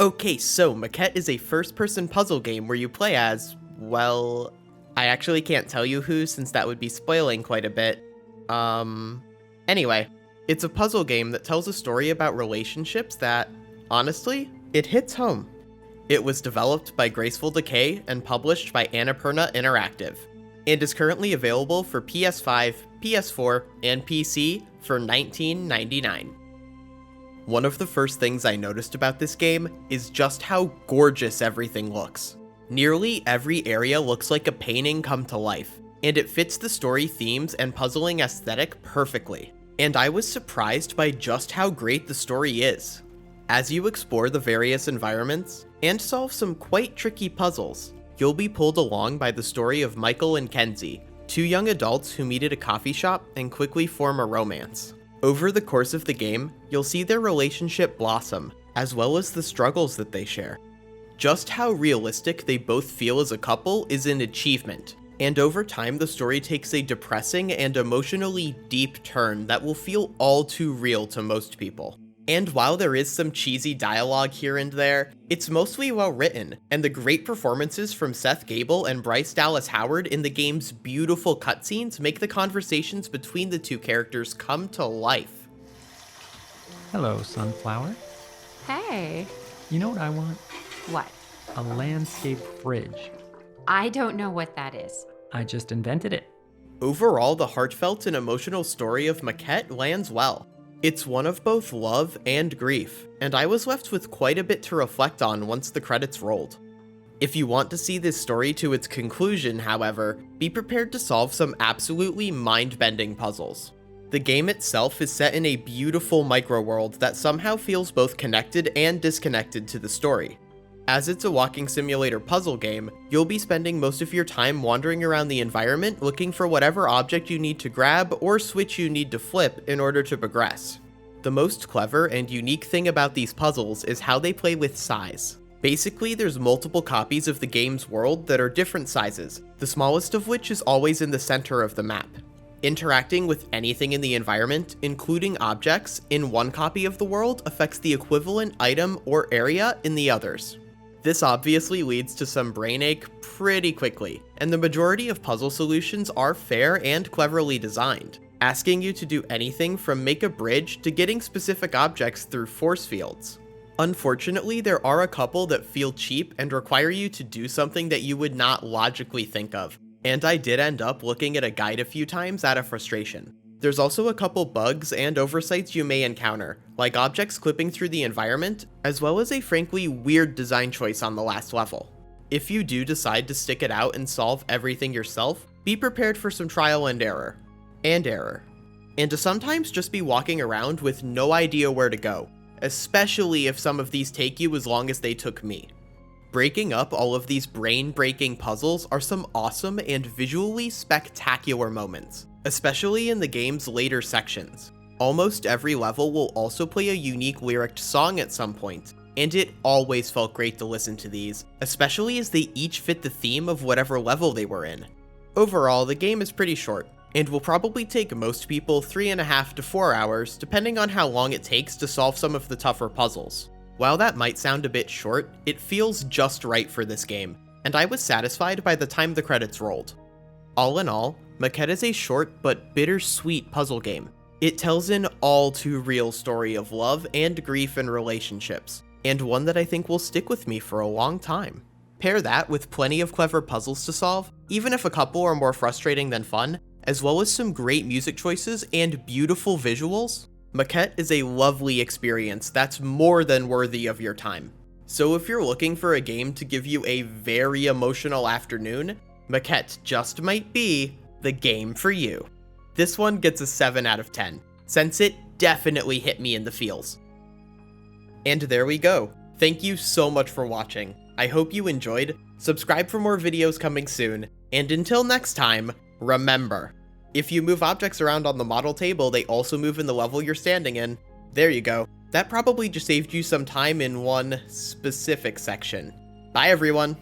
Okay, so Maquette is a first-person puzzle game where you play as, well, I actually can't tell you who since that would be spoiling quite a bit. Anyway, it's a puzzle game that tells a story about relationships that, honestly, it hits home. It was developed by Graceful Decay and published by Annapurna Interactive, and is currently available for PS5, PS4, and PC for $19.99. One of the first things I noticed about this game is just how gorgeous everything looks. Nearly every area looks like a painting come to life, and it fits the story themes and puzzling aesthetic perfectly. And I was surprised by just how great the story is. As you explore the various environments, and solve some quite tricky puzzles, you'll be pulled along by the story of Michael and Kenzie, two young adults who meet at a coffee shop and quickly form a romance. Over the course of the game, you'll see their relationship blossom, as well as the struggles that they share. Just how realistic they both feel as a couple is an achievement, and over time the story takes a depressing and emotionally deep turn that will feel all too real to most people. And while there is some cheesy dialogue here and there, it's mostly well written, and the great performances from Seth Gable and Bryce Dallas Howard in the game's beautiful cutscenes make the conversations between the two characters come to life. Hello, Sunflower. Hey. You know what I want? What? A landscape fridge. I don't know what that is. I just invented it. Overall, the heartfelt and emotional story of Maquette lands well. It's one of both love and grief, and I was left with quite a bit to reflect on once the credits rolled. If you want to see this story to its conclusion, however, be prepared to solve some absolutely mind-bending puzzles. The game itself is set in a beautiful micro-world that somehow feels both connected and disconnected to the story. As it's a walking simulator puzzle game, you'll be spending most of your time wandering around the environment looking for whatever object you need to grab or switch you need to flip in order to progress. The most clever and unique thing about these puzzles is how they play with size. Basically, there's multiple copies of the game's world that are different sizes, the smallest of which is always in the center of the map. Interacting with anything in the environment, including objects, in one copy of the world affects the equivalent item or area in the others. This obviously leads to some brain ache pretty quickly, and the majority of puzzle solutions are fair and cleverly designed, asking you to do anything from make a bridge to getting specific objects through force fields. Unfortunately, there are a couple that feel cheap and require you to do something that you would not logically think of, and I did end up looking at a guide a few times out of frustration. There's also a couple bugs and oversights you may encounter, like objects clipping through the environment, as well as a frankly weird design choice on the last level. If you do decide to stick it out and solve everything yourself, be prepared for some trial and error. And to sometimes just be walking around with no idea where to go, especially if some of these take you as long as they took me. Breaking up all of these brain-breaking puzzles are some awesome and visually spectacular moments, especially in the game's later sections. Almost every level will also play a unique lyric song at some point, and it always felt great to listen to these, especially as they each fit the theme of whatever level they were in. Overall, the game is pretty short, and will probably take most people 3.5 to 4 hours, depending on how long it takes to solve some of the tougher puzzles. While that might sound a bit short, it feels just right for this game, and I was satisfied by the time the credits rolled. All in all, Maquette is a short but bittersweet puzzle game. It tells an all too real story of love and grief in relationships, and one that I think will stick with me for a long time. Pair that with plenty of clever puzzles to solve, even if a couple are more frustrating than fun, as well as some great music choices and beautiful visuals, Maquette is a lovely experience that's more than worthy of your time. So if you're looking for a game to give you a very emotional afternoon, Maquette just might be the game for you. This one gets a 7 out of 10, since it definitely hit me in the feels. And there we go. Thank you so much for watching. I hope you enjoyed, subscribe for more videos coming soon, and until next time, remember, if you move objects around on the model table, they also move in the level you're standing in. There you go. That probably just saved you some time in one specific section. Bye everyone!